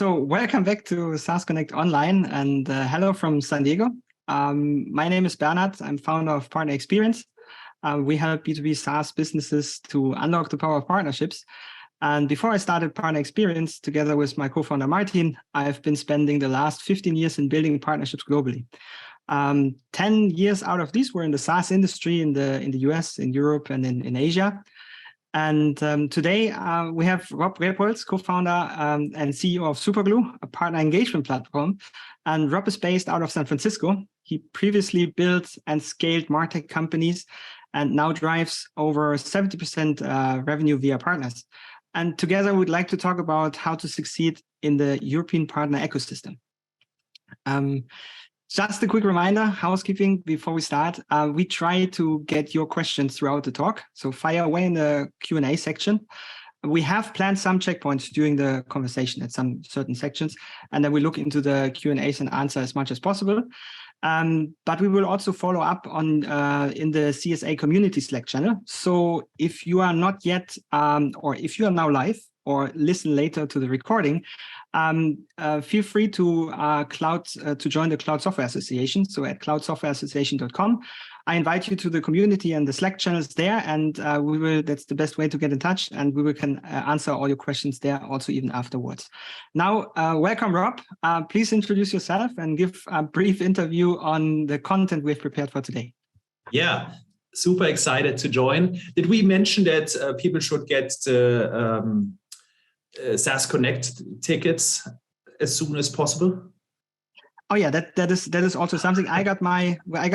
So welcome back to SaaS Connect Online and hello from San Diego. My name is Bernhard. I'm founder of PartnerXperience. We help B2B SaaS businesses to unlock the power of partnerships. And before I started PartnerXperience, together with my co-founder Martin, I've been spending the last 15 years in building partnerships globally. 10 years out of these were in the SaaS industry in the US, in Europe, and in Asia. And today we have Rob Rebholz, co-founder and CEO of Superglue, a partner engagement platform. And Rob is based out of San Francisco. He previously built and scaled MarTech companies and now drives over 70% revenue via partners. And together we'd like to talk about how to succeed in the European partner ecosystem. Just a quick reminder, housekeeping before we start. We try to get your questions throughout the talk, so fire away in the Q&A section. We have planned some checkpoints during the conversation at some certain sections, and then we look into the Q&As and answer as much as possible. But we will also follow up on in the CSA community Slack channel. So if you are not yet, or if you are now live or listen later to the recording, feel free to join the Cloud Software Association. So at cloudsoftwareassociation.com, I invite you to the community and the Slack channels there, and that's the best way to get in touch, and we can answer all your questions there also even afterwards. Now, welcome, Rob. Please introduce yourself and give a brief interview on the content we've prepared for today. Yeah, super excited to join. Did we mention that people should get the SaaS Connect tickets as soon as possible? Oh yeah, that is also something. I got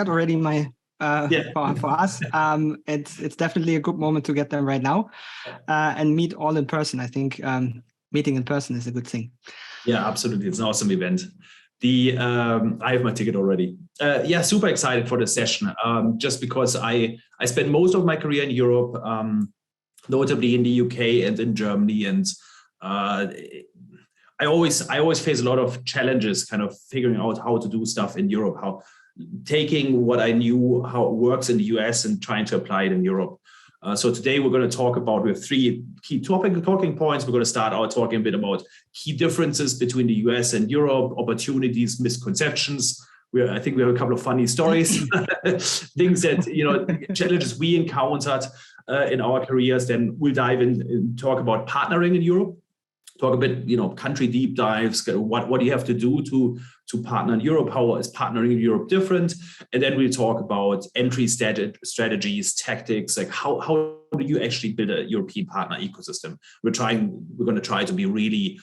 already my for us. It's definitely a good moment to get them right now and meet all in person. I think meeting in person is a good thing. Yeah, absolutely. It's an awesome event. I have my ticket already. Yeah, super excited for the session. Just because I spent most of my career in Europe, notably in the UK and in Germany, and I always face a lot of challenges kind of figuring out how to do stuff in Europe, how taking what I knew, how it works in the US and trying to apply it in Europe. So today we're going to talk about, we have three key talking points. We're going to start out talking a bit about key differences between the US and Europe, opportunities, misconceptions. I think we have a couple of funny stories, things that, challenges we encountered in our careers. Then we'll dive in and talk about partnering in Europe. Talk a bit, country deep dives. What do you have to do to partner in Europe? How is partnering in Europe different? And then we'll talk about entry strategies, tactics, like how do you actually build a European partner ecosystem? We're going to try to be really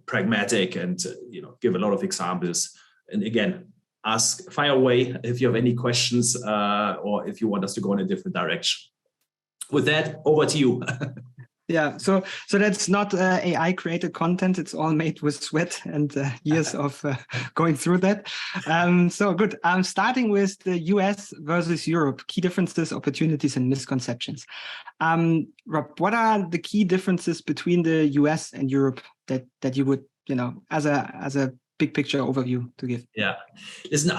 pragmatic and give a lot of examples. And again, fire away if you have any questions or if you want us to go in a different direction. With that, over to you. Yeah, so that's not AI created content. It's all made with sweat and years of going through that. So good. Starting with the US versus Europe, key differences, opportunities, and misconceptions. Rob, what are the key differences between the US and Europe that you would, as a big picture overview to give? Yeah, listen,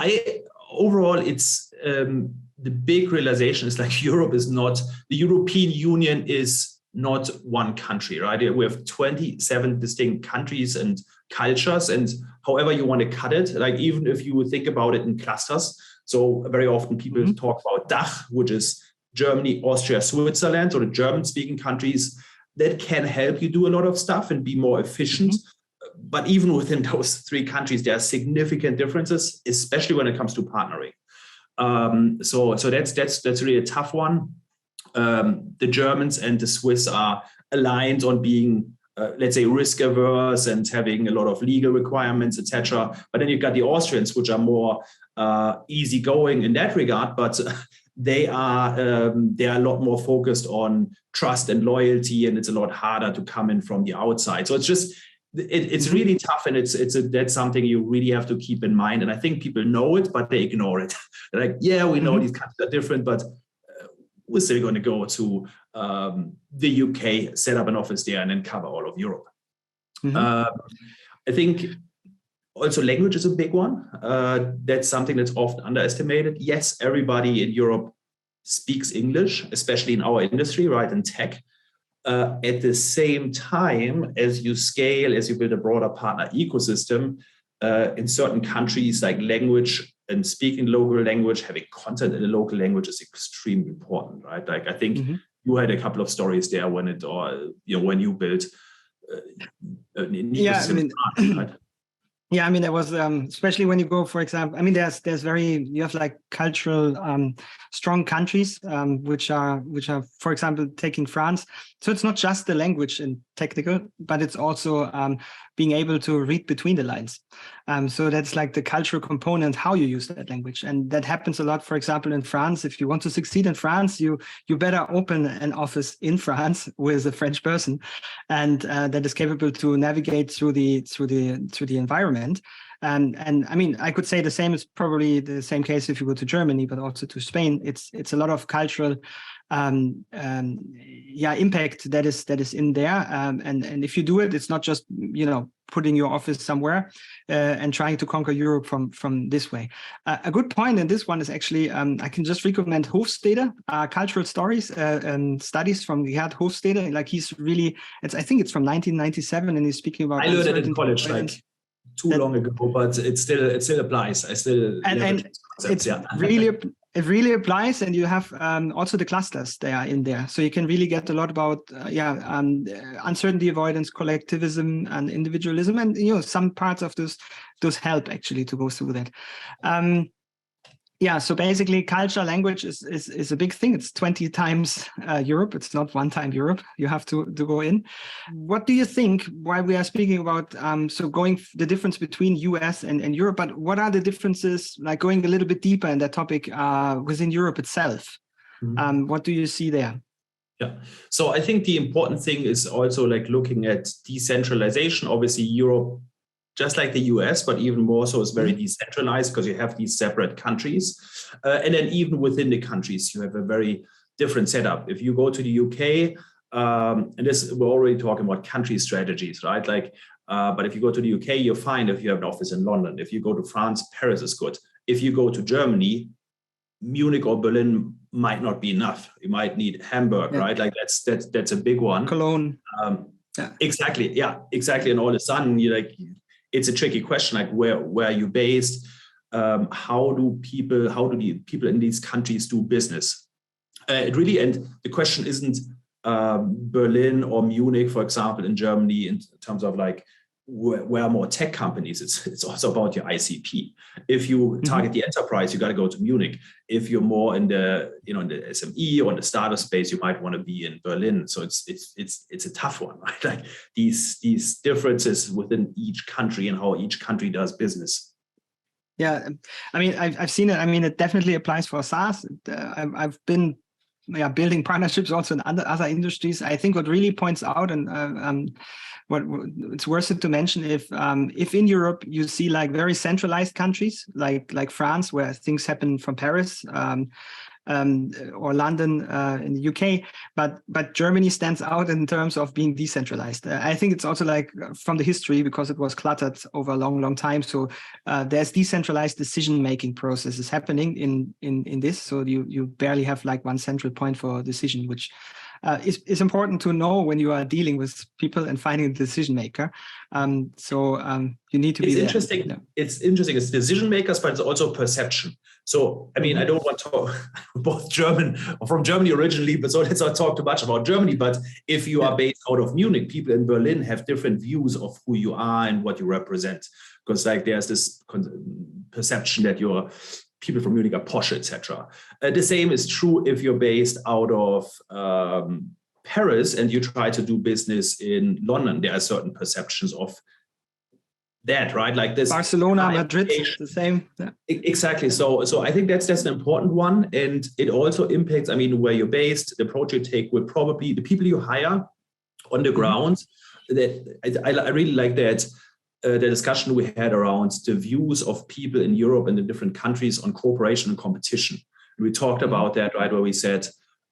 overall, it's the big realization is like Europe is not, the European Union is not one country, right? We have 27 distinct countries and cultures, and however you want to cut it, like even if you would think about it in clusters. So very often people talk about DACH, which is Germany, Austria, Switzerland, or the German-speaking countries. That can help you do a lot of stuff and be more efficient. But even within those three countries, there are significant differences, especially when it comes to partnering. So that's really a tough one. The Germans and the Swiss are aligned on being, let's say, risk averse and having a lot of legal requirements, etc. But then you've got the Austrians, which are more easygoing in that regard, but they are a lot more focused on trust and loyalty, and it's a lot harder to come in from the outside. So it's really tough, and that's something you really have to keep in mind. And I think people know it, but they ignore it. They're like, yeah, we know these countries are different, but we're still going to go to the UK, set up an office there, and then cover all of Europe. I think also language is a big one. That's something that's often underestimated. Yes, everybody in Europe speaks English, especially in our industry, right, in tech. At the same time, as you scale, as you build a broader partner ecosystem, in certain countries, like language and speaking local language, having content in the local language is extremely important, right? Like I think you had a couple of stories there when when you built an ecosystem. Right? Yeah, I mean, there was especially when you go, for example, I mean, you have like cultural strong countries which are, for example, taking France. So it's not just the language and technical, but it's also being able to read between the lines. So that's like the cultural component, how you use that language, and that happens a lot. For example, in France, if you want to succeed in France, you better open an office in France with a French person, and that is capable to navigate through the environment. And I mean, I could say the same is probably the same case if you go to Germany, but also to Spain. It's a lot of cultural impact that is in there. And if you do it, it's not just putting your office somewhere and trying to conquer Europe from this way. A good point in this one is actually I can just recommend Hofstede, cultural stories and studies from Gerhard Hofstede. Like he's really, I think it's from 1997, and he's speaking about. I learned it in college, like too long ago, but it still applies. I still and it's it really applies, and you have also the clusters they are in there, so you can really get a lot about uncertainty avoidance, collectivism, and individualism, and some parts of those help actually to go through that. So basically culture, language is a big thing. It's 20 times Europe. It's not one time Europe. You have to go in. What do you think, while we are speaking about going the difference between US and Europe, but what are the differences, like going a little bit deeper in that topic within Europe itself? What do you see there? Yeah, so I think the important thing is also like looking at decentralization. Obviously, Europe, just like the US, but even more so, is very decentralized because you have these separate countries. And then even within the countries, you have a very different setup. If you go to the UK, we're already talking about country strategies, right? But if you go to the UK, you're fine if you have an office in London. If you go to France, Paris is good. If you go to Germany, Munich or Berlin might not be enough. You might need Hamburg, right? Like that's a big one. Cologne. Exactly. And all of a sudden, it's a tricky question, like where are you based? How do the people in these countries do business? And the question isn't Berlin or Munich, for example, in Germany, in terms of like where are more tech companies. It's also about your ICP. If you target the enterprise, you got to go to Munich. If you're more in the in the SME or in the startup space, you might want to be in Berlin. So it's a tough one, right? Like these differences within each country and how each country does business. Yeah, I mean, I've seen it. I mean, it definitely applies for SaaS. I've been building partnerships also in other industries. I think what really points out, and what it's worth it to mention, if in Europe you see like very centralized countries like France, where things happen from Paris, or London in the UK, but Germany stands out in terms of being decentralized. I think it's also like from the history, because it was cluttered over a long time. So there's decentralized decision-making processes happening in this. So you barely have like one central point for decision, which is important to know when you are dealing with people and finding a decision maker. You need to be there. Interesting. Yeah. It's interesting. It's decision makers, but it's also perception. So, I mean, I don't want to talk both German or from Germany originally, but so let's not talk too much about Germany. But if you are based out of Munich, people in Berlin have different views of who you are and what you represent. Because like there's this perception that you're people from Munich are posh, etc. The same is true if you're based out of Paris and you try to do business in London. There are certain perceptions of that, right? Like this. Barcelona, Madrid, the same. Yeah. Exactly. So I think that's an important one, and it also impacts. I mean, where you're based, the approach you take will probably the people you hire on the ground. That I really like that. The discussion we had around the views of people in Europe and the different countries on cooperation and competition. We talked about that, right, where we said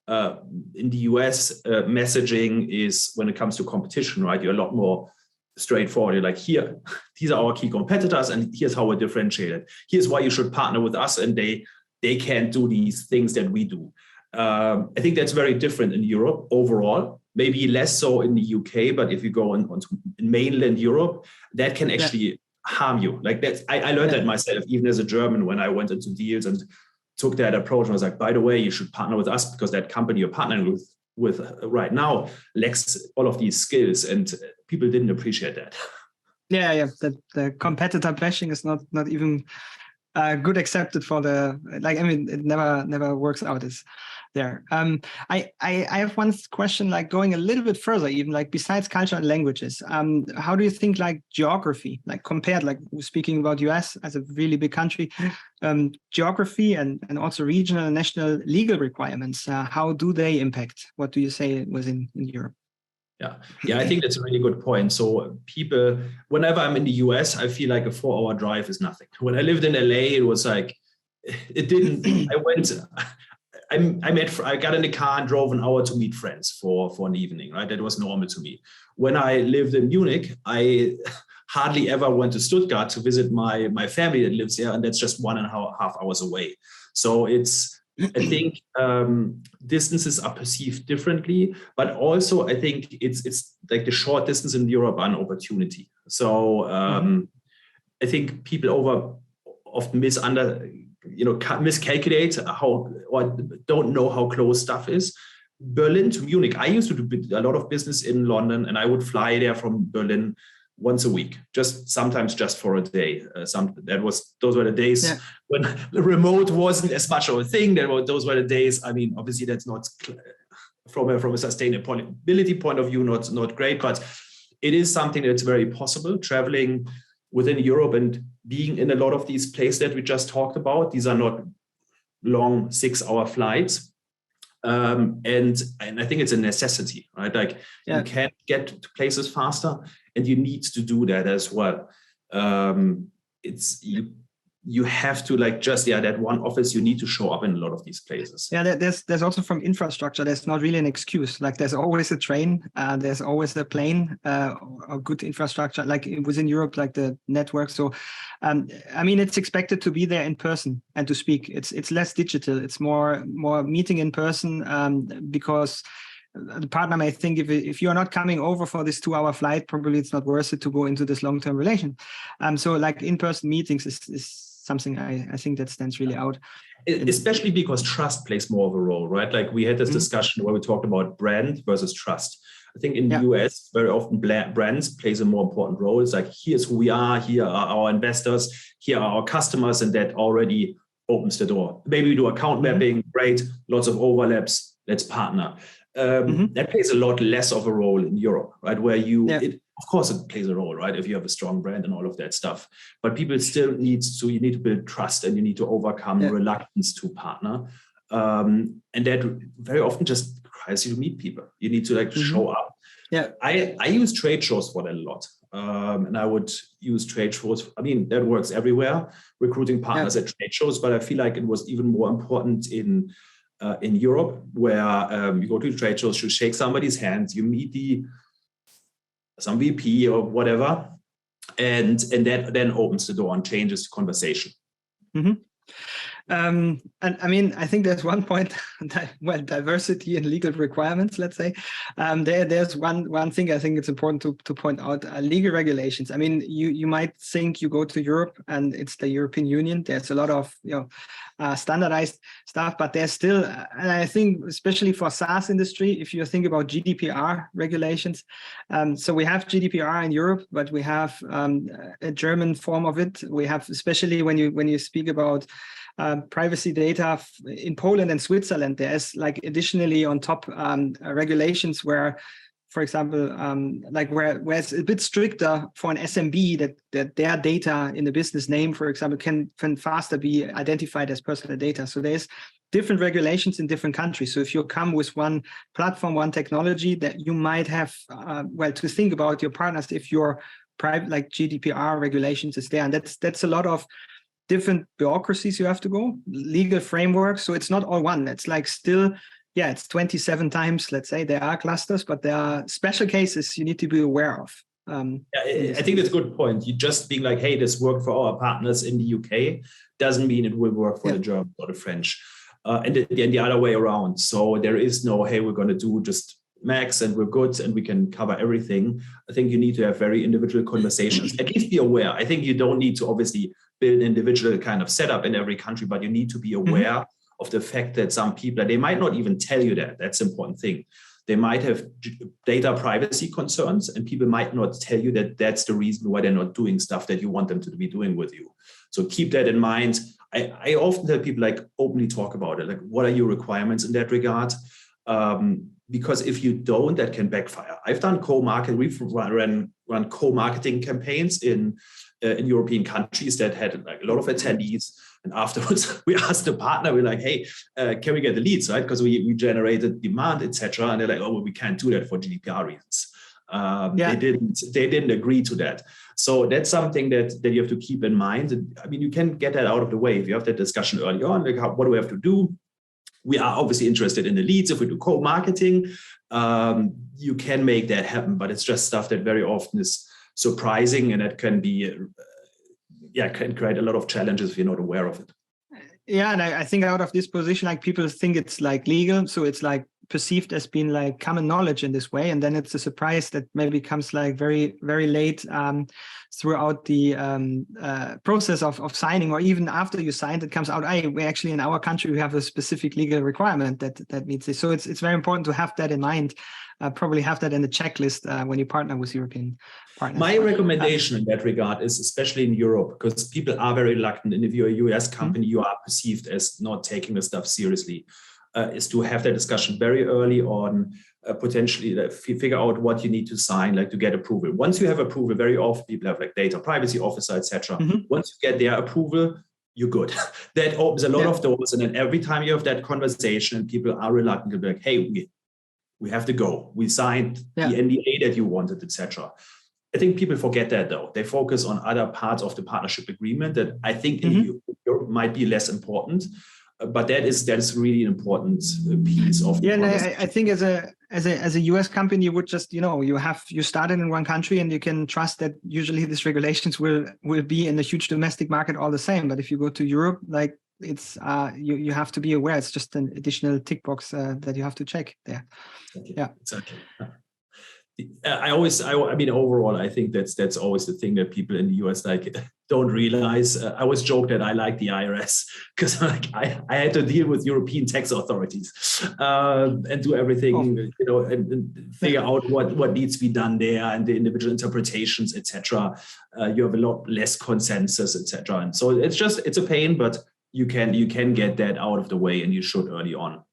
in the US, messaging is when it comes to competition, right, you're a lot more straightforward. You're like, here, these are our key competitors, and here's how we're differentiated. Here's why you should partner with us, and they can't do these things that we do. I think that's very different in Europe overall. maybe less so in the UK, but if you go on in mainland Europe, that can actually harm you. Like that, I learned that myself, even as a German, when I went into deals and took that approach. And I was like, by the way, you should partner with us because that company you're partnering with right now lacks all of these skills, and people didn't appreciate that. Yeah. The competitor bashing is not even good accepted for the, like, I mean, it never works out is there. I have one question, like going a little bit further, even like besides culture and languages, how do you think like geography, like compared, like speaking about US as a really big country, geography and also regional and national legal requirements, how do they impact? What do you say was in Europe? Yeah, I think that's a really good point. So people, whenever I'm in the US, I feel like a 4-hour drive is nothing. When I lived in LA, it was like, it didn't, I got in the car and drove an hour to meet friends for an evening, right? That was normal to me. When I lived in Munich, I hardly ever went to Stuttgart to visit my family that lives there, and that's just 1.5 hours away. So I think distances are perceived differently, but also I think it's like the short distance in Europe are an opportunity. So I think people often miscalculate how, or don't know how close stuff is. Berlin to Munich, I used to do a lot of business in London, and I would fly there from Berlin once a week, sometimes just for a day. Those were the days when the remote wasn't as much of a thing. Those were the days. I mean, obviously that's not from a sustainability point of view, not great, but it is something that's very possible. Traveling within Europe and being in a lot of these places that we just talked about. These are not long 6-hour flights. And I think it's a necessity, right? Like you can get to places faster, and you need to do that as well. You have to that one office, you need to show up in a lot of these places. Yeah, there's also from infrastructure, there's not really an excuse. Like there's always a train, there's always a plane, or good infrastructure, like within Europe, like the network. So, I mean, it's expected to be there in person and to speak. It's less digital. It's more meeting in person, because the partner may think if you're not coming over for this 2-hour flight, probably it's not worth it to go into this long-term relation. So like in-person meetings is something I think that stands really out. Especially because trust plays more of a role, right? Like we had this discussion where we talked about brand versus trust. I think in the US, very often brands plays a more important role. It's like, here's who we are, here are our investors, here are our customers, and that already opens the door. Maybe we do account mapping, great, lots of overlaps, let's partner. That plays a lot less of a role in Europe, right? Where of course it plays a role, right? If you have a strong brand and all of that stuff, but people still you need to build trust, and you need to overcome reluctance to partner. And that very often just requires you to meet people. You need to show up. Yeah. I use trade shows for that a lot. And I would use trade shows. I mean, that works everywhere, recruiting partners at trade shows, but I feel like it was even more important in Europe, where you go to trade shows, you shake somebody's hands, you meet some VP or whatever, and that then opens the door and changes the conversation. And I mean, I think there's one point, diversity and legal requirements, let's say. There's one thing I think it's important to point out, legal regulations. I mean, you might think you go to Europe and it's the European Union. There's a lot of standardized stuff, but there's still, and I think especially for SaaS industry, if you think about GDPR regulations, so we have GDPR in Europe, but we have a German form of it. We have, especially when you speak about privacy data in Poland and Switzerland, there's like additionally on top regulations where, for example, where it's a bit stricter for an SMB that their data in the business name, for example, can faster be identified as personal data. So there's different regulations in different countries. So if you come with one platform, one technology, that you might have, to think about your partners if your private, like GDPR regulations is there. And that's a lot of different bureaucracies you have to go, legal frameworks. So it's not all one. It's like still, it's 27 times, let's say. There are clusters, but there are special cases you need to be aware of. I think that's a good point. You just being like, hey, this worked for our partners in the UK doesn't mean it will work for the German or the French. And the other way around. So there is no, hey, we're going to do just max and we're good and we can cover everything. I think you need to have very individual conversations. At least be aware. I think you don't need to obviously build an individual kind of setup in every country, but you need to be aware of the fact that some people, they might not even tell you that. That's an important thing. They might have data privacy concerns, and people might not tell you that that's the reason why they're not doing stuff that you want them to be doing with you. So keep that in mind. I often tell people, like, openly talk about it. Like, what are your requirements in that regard? Because if you don't, that can backfire. I've done co-marketing. We've run co-marketing campaigns in European countries that had like a lot of attendees. And afterwards, we asked the partner, we're like, hey, can we get the leads, right? Because we generated demand, etc. And they're like, oh, well, we can't do that for GDPR reasons. They didn't agree to that. So that's something that you have to keep in mind. And, I mean, you can get that out of the way if you have that discussion early on. Like, what do we have to do? We are obviously interested in the leads. If we do co-marketing, you can make that happen. But it's just stuff that very often is surprising, and it can be, can create a lot of challenges if you're not aware of it. Yeah, and I think out of this position, like, people think it's like legal, so it's like perceived as being like common knowledge in this way, and then it's a surprise that maybe comes like very, very late throughout the process of signing, or even after you signed, it comes out, we actually in our country we have a specific legal requirement that meets this. So it's very important to have that in mind. Probably have that in the checklist when you partner with European partners. My recommendation in that regard is, especially in Europe, because people are very reluctant, and if you're a US company, you are perceived as not taking the stuff seriously, is to have that discussion very early on, potentially figure out what you need to sign, like to get approval. Once you have approval, very often people have like data privacy officer, etc. Once you get their approval, you're good. That opens a lot of doors, and then every time you have that conversation, people are reluctant to be like, hey, we have to go. We signed the NDA that you wanted, etc. I think people forget that, though. They focus on other parts of the partnership agreement that I think in Europe might be less important. But that is really an important piece of the conversation. I think as a US company, you would just, you started in one country, and you can trust that usually these regulations will be in the huge domestic market all the same. But if you go to Europe, like, it's you have to be aware. It's just an additional tick box that you have to check there. Exactly. I mean, overall, I think that's always the thing that people in the US like don't realize. I always joke that I like the IRS because I had to deal with European tax authorities and do everything, and figure out what needs to be done there, and the individual interpretations, etc. You have a lot less consensus, etc. And so it's a pain, but you can get that out of the way, and you should early on.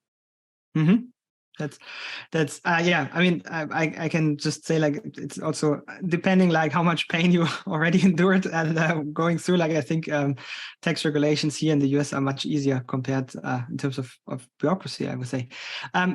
That's I mean, I can just say, like, it's also depending like how much pain you already endured and going through. Like, I think tax regulations here in the US are much easier compared in terms of bureaucracy, I would say.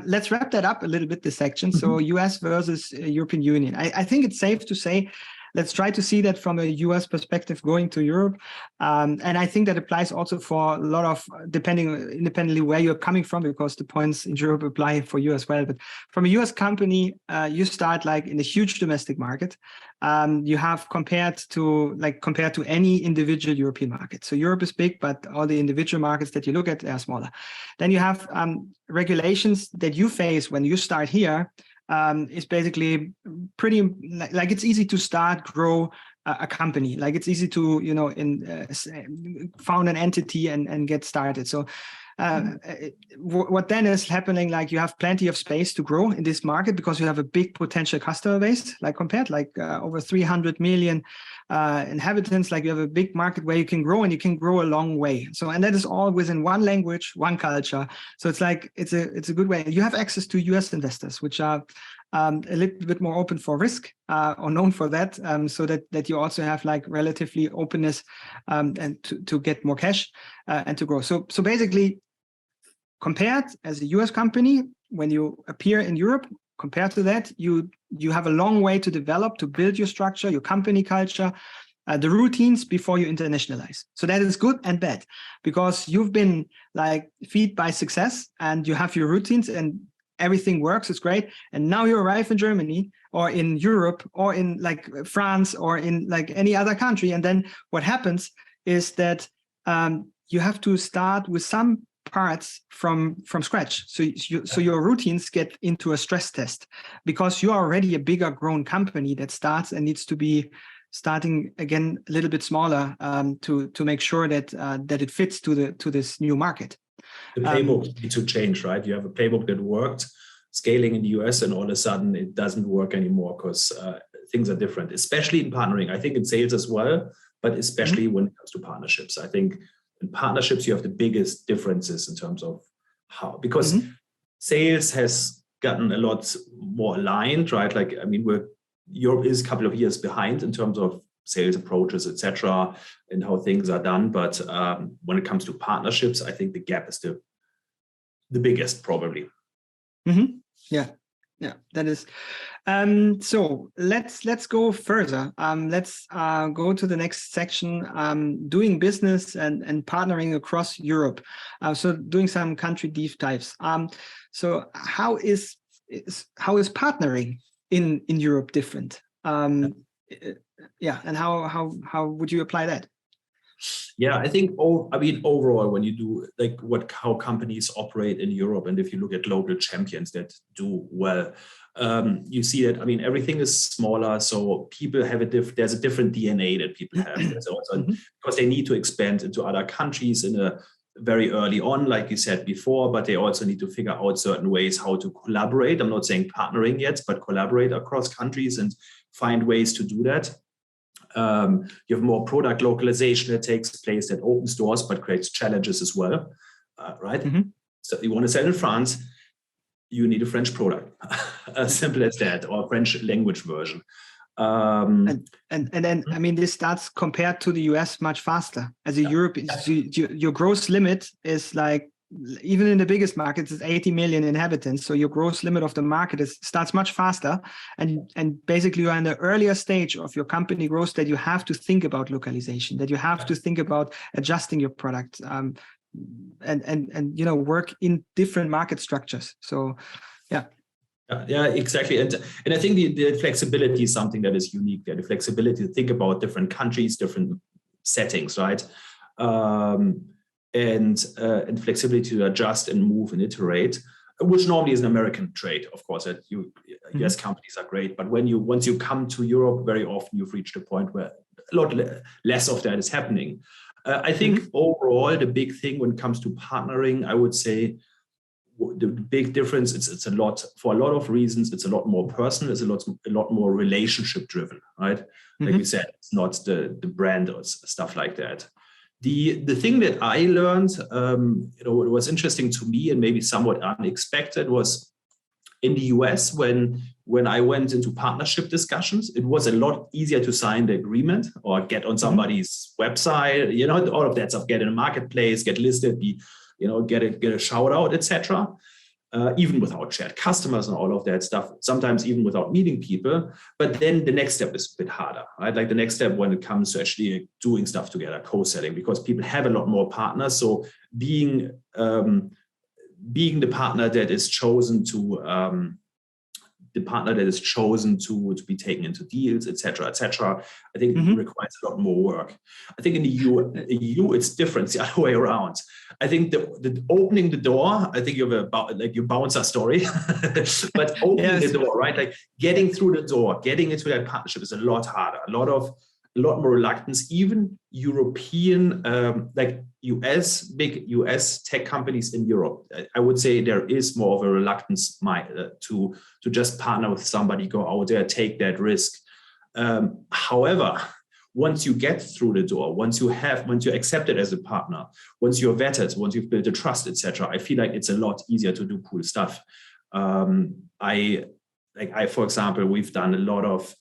Let's wrap that up a little bit, this section. So US versus European Union. I think it's safe to say, let's try to see that from a US perspective going to Europe. And I think that applies also for a lot of, independently where you're coming from, because the points in Europe apply for you as well. But from a US company, you start like in a huge domestic market. You have compared to any individual European market. So Europe is big, but all the individual markets that you look at are smaller. Then you have regulations that you face when you start here. Is basically pretty like it's easy to grow a company. Like, it's easy to found an entity and get started. So what then is happening, like, you have plenty of space to grow in this market because you have a big potential customer base, like compared over 300 million inhabitants. Like, you have a big market where you can grow, and you can grow a long way. So, and that is all within one language, one culture. So it's like it's a good way. You have access to US investors, which are a little bit more open for risk, or known for that, so that you also have like relatively openness and to get more cash and to grow. So basically, compared as a US company, when you appear in Europe, compared to that, you have a long way to develop, to build your structure, your company culture, the routines before you internationalize. So that is good and bad, because you've been like fed by success and you have your routines and everything works, it's great. And now you arrive in Germany or in Europe or in like France or in like any other country. And then what happens is that you have to start with some parts from scratch. So your routines get into a stress test because you're already a bigger grown company that starts and needs to be starting again a little bit smaller to make sure that it fits to this new market. The playbook needs to change, right? You have a playbook that worked scaling in the US, and all of a sudden it doesn't work anymore because things are different, especially in partnering. I think in sales as well, but especially when it comes to partnerships. I think in partnerships, you have the biggest differences in terms of how, because sales has gotten a lot more aligned, right? Like, I mean, Europe is a couple of years behind in terms of sales approaches, etc., and how things are done. But when it comes to partnerships, I think the gap is the biggest, probably. Yeah, that is. So let's go further. Let's go to the next section, doing business and partnering across Europe. So doing some country deep dives. So how is partnering in Europe different? And how would you apply that? Yeah, I think, overall, when you do how companies operate in Europe, and if you look at local champions that do well, you see that, everything is smaller. So people have there's a different DNA that people have. There's also, because they need to expand into other countries in a very early on, like you said before, but they also need to figure out certain ways how to collaborate. I'm not saying partnering yet, but collaborate across countries and find ways to do that. You have more product localization that takes place, that opens doors but creates challenges as well, right? So you want to sell in France, you need a French product, as simple as that, or a French language version. And then this starts compared to the US much faster. As a Europe, your gross limit is like, even in the biggest markets, it's 80 million inhabitants. So your gross limit of the market starts much faster. And basically you're in the earlier stage of your company growth that you have to think about localization, that you have to think about adjusting your product and work in different market structures. So, yeah. Yeah, exactly. And I think the flexibility is something that is unique there. The flexibility to think about different countries, different settings, right? And flexibility to adjust and move and iterate, which normally is an American trait, of course. That US companies are great, but once you come to Europe, very often you've reached a point where a lot less of that is happening. I think overall, the big thing when it comes to partnering, I would say the big difference, it's a lot, for a lot of reasons, it's a lot more personal, it's a lot more relationship driven, right? Like you said, it's not the brand or stuff like that. The thing that I learned, what was interesting to me and maybe somewhat unexpected, was in the US, when I went into partnership discussions, it was a lot easier to sign the agreement or get on somebody's website, all of that stuff, get in a marketplace, get listed, get a shout out, etc. Even without shared customers and all of that stuff, sometimes even without meeting people. But then the next step is a bit harder, right? Like the next step when it comes to actually doing stuff together, co-selling, because people have a lot more partners. So being the partner that is chosen to be taken into deals, etc., I think it requires a lot more work. I think in the EU it's different. It's the other way around. I think the opening the door, I think you have your bouncer story, but opening the door, right? Like getting through the door, getting into that partnership is a lot harder. A lot more reluctance. Even European, big US tech companies in Europe, I would say there is more of a reluctance to just partner with somebody, go out there, take that risk. However, once you get through the door, once you're accepted as a partner, once you're vetted, once you've built the trust, etc., I feel like it's a lot easier to do cool stuff. For example, we've done a lot of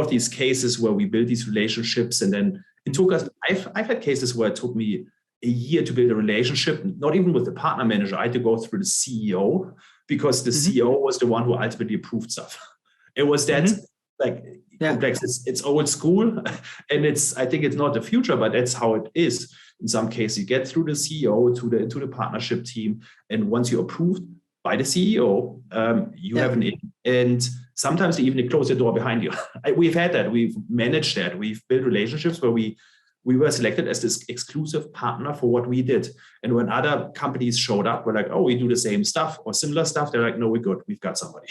these cases where we build these relationships, and then it took us. I've had cases where it took me a year to build a relationship, not even with the partner manager. I had to go through the CEO because the CEO was the one who ultimately approved stuff. It was that complex. It's old school, and I think it's not the future, but that's how it is. In some cases, you get through the CEO to the partnership team, and once you're approved by the CEO, you have an in, and sometimes they even close the door behind you. We've had that. We've managed that. We've built relationships where we we were selected as this exclusive partner for what we did. And when other companies showed up, we're like, oh, we do the same stuff or similar stuff. They're like, no, we're good. We've got somebody.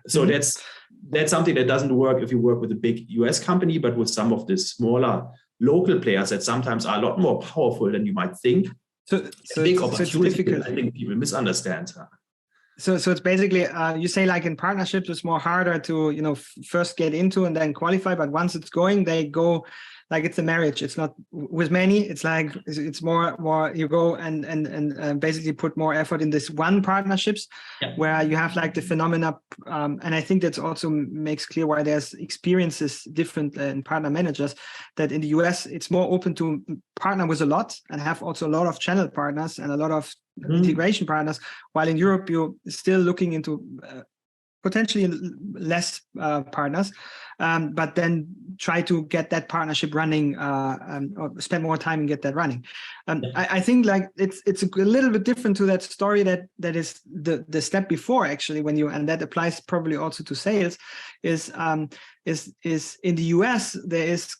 So that's something that doesn't work if you work with a big US company, but with some of the smaller local players that sometimes are a lot more powerful than you might think. So big opportunity. So I think people misunderstand. So it's basically, you say like in partnerships, it's more harder to, first get into and then qualify. But once it's going, they go like it's a marriage. It's not with many. It's like it's more you go and basically put more effort in this one partnerships where you have like the phenomena. And I think that also makes clear why there's experiences different in partner managers, that in the US, it's more open to partner with a lot and have also a lot of channel partners and a lot of integration partners, while in Europe you're still looking into potentially less partners, but then try to get that partnership running or spend more time and get that running. I think like it's a little bit different to that story that is the step before actually, when you, and that applies probably also to sales, is in the US there is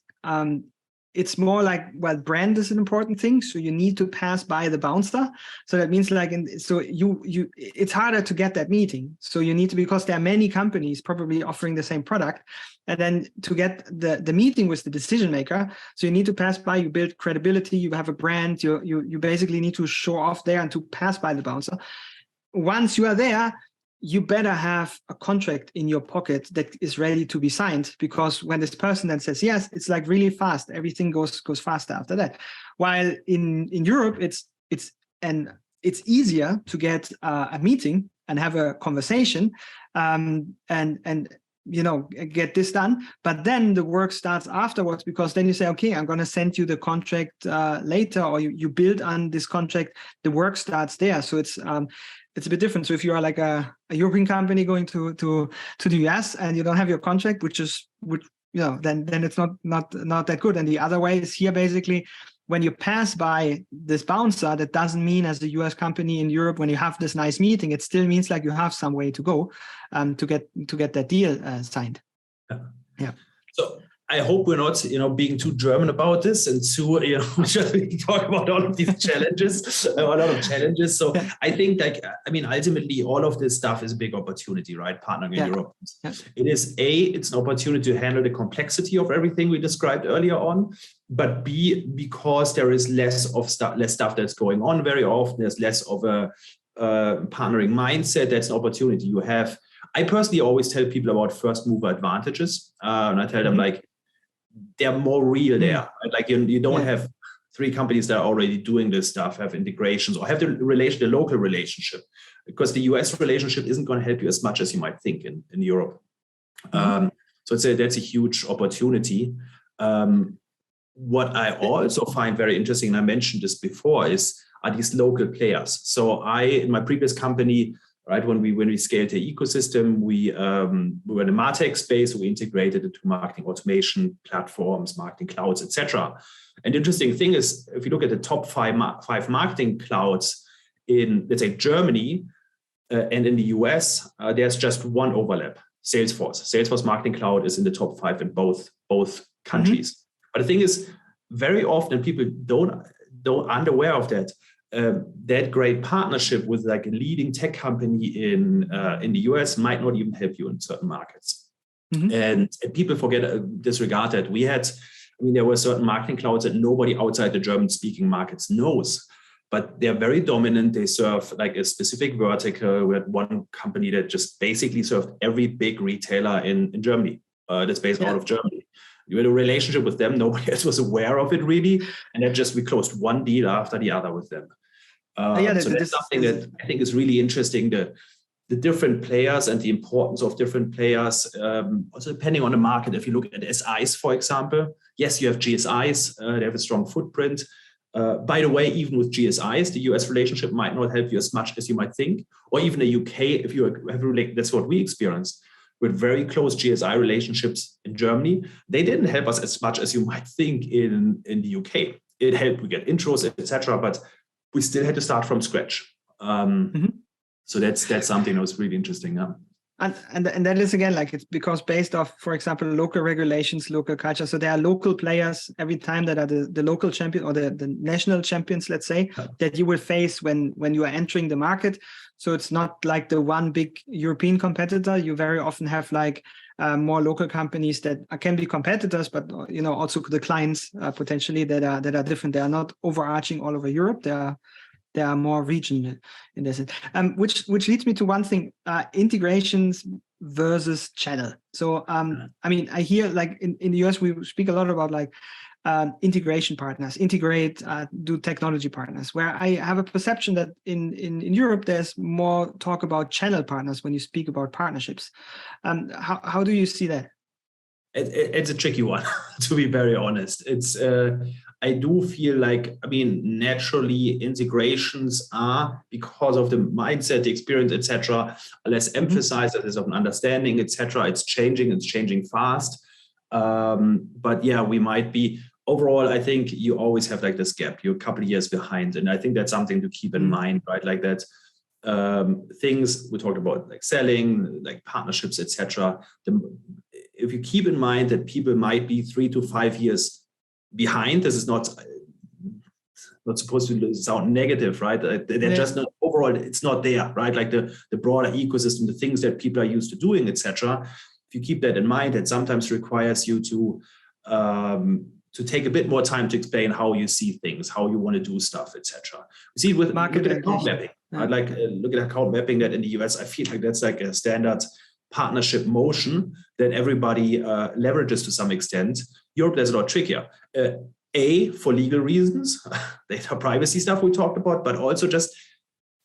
it's more like, well, brand is an important thing. So you need to pass by the bouncer. So that means like, it's harder to get that meeting. So you need to, because there are many companies probably offering the same product, and then to get the meeting with the decision maker. So you need to pass by, you build credibility, you have a brand, you basically need to show off there and to pass by the bouncer. Once you are there, you better have a contract in your pocket that is ready to be signed, because when this person then says yes, it's like really fast. Everything goes faster after that. While in Europe, it's easier to get a meeting and have a conversation and get this done. But then the work starts afterwards, because then you say, okay, I'm going to send you the contract later, or you build on this contract. The work starts there. So it's a bit different. So if you are like a European company going to the US and you don't have your contract, then it's not that good. And the other way is here, basically, when you pass by this bouncer, that doesn't mean as a US company in Europe, when you have this nice meeting, it still means like you have some way to go to get that deal signed. Yeah. So I hope we're not, being too German about this and too, just talk about all of these challenges, a lot of challenges. So I think ultimately all of this stuff is a big opportunity, right? Partnering in Europe. Yeah. It is it's an opportunity to handle the complexity of everything we described earlier on, but B, because there is less stuff that's going on very often, there's less of a partnering mindset. That's an opportunity you have. I personally always tell people about first mover advantages. And I tell them like, they're more real there. Like you don't have three companies that are already doing this stuff, have integrations, or have the local relationship, because the US relationship isn't going to help you as much as you might think in Europe. So that's a huge opportunity. What I also find very interesting, and I mentioned this before, are these local players. So in my previous company, right, when we scaled the ecosystem, we were in the MarTech space. We integrated it to marketing automation platforms, marketing clouds, etc. And the interesting thing is, if you look at the top five marketing clouds in, let's say, Germany and in the US, there's just one overlap: Salesforce. Salesforce Marketing Cloud is in the top 5 in both countries. But the thing is, very often people don't unaware of that. That great partnership with like a leading tech company in the US might not even help you in certain markets. And people disregard that. There were certain marketing clouds that nobody outside the German-speaking markets knows, but they're very dominant. They serve like a specific vertical. We had one company that just basically served every big retailer in Germany that's based out of Germany. You had a relationship with them. Nobody else was aware of it really. And then we closed one deal after the other with them. So that's something that I think is really interesting, the different players and the importance of different players. Also depending on the market, if you look at SIs, for example, yes, you have GSIs, they have a strong footprint. By the way, even with GSIs, the US relationship might not help you as much as you might think, or even the UK, if you have that's what we experienced with very close GSI relationships in Germany. They didn't help us as much as you might think in the UK. It helped we get intros, etc., but we still had to start from scratch. So that's something that was really interesting. And that is again, like, it's because based off, for example, local regulations, local culture. So there are local players every time that are the local champion or the national champions, let's say, that you will face when you are entering the market. So it's not like the one big European competitor. You very often have like more local companies that can be competitors, but also the clients potentially that are different. They are not overarching all over Europe. They are more regional in this. Which leads me to one thing: integrations versus channel. So I mean, I hear like in the US we speak a lot about like integration partners, do technology partners. Where I have a perception that in Europe there's more talk about channel partners when you speak about partnerships. How do you see that? It's a tricky one, to be very honest. It's I do feel like, I mean, naturally integrations are, because of the mindset, the experience, etc., less emphasized, as of an understanding, etc. It's changing fast. But yeah, we might be overall. I think you always have like this gap. You're a couple of years behind, and I think that's something to keep in mind, right? Like that. Things we talked about, like selling, like partnerships, etc. If you keep in mind that people might be 3 to 5 years behind, this is not supposed to sound negative, right? They're just not overall. It's not there, right? Like the broader ecosystem, the things that people are used to doing, etc. If you keep that in mind, it sometimes requires you to take a bit more time to explain how you see things, how you want to do stuff, etc. We see with look at account mapping. I'd like look at account mapping that in the US. I feel like that's like a standard partnership motion that everybody leverages to some extent. Europe, there's a lot trickier. For legal reasons, data privacy stuff we talked about, but also just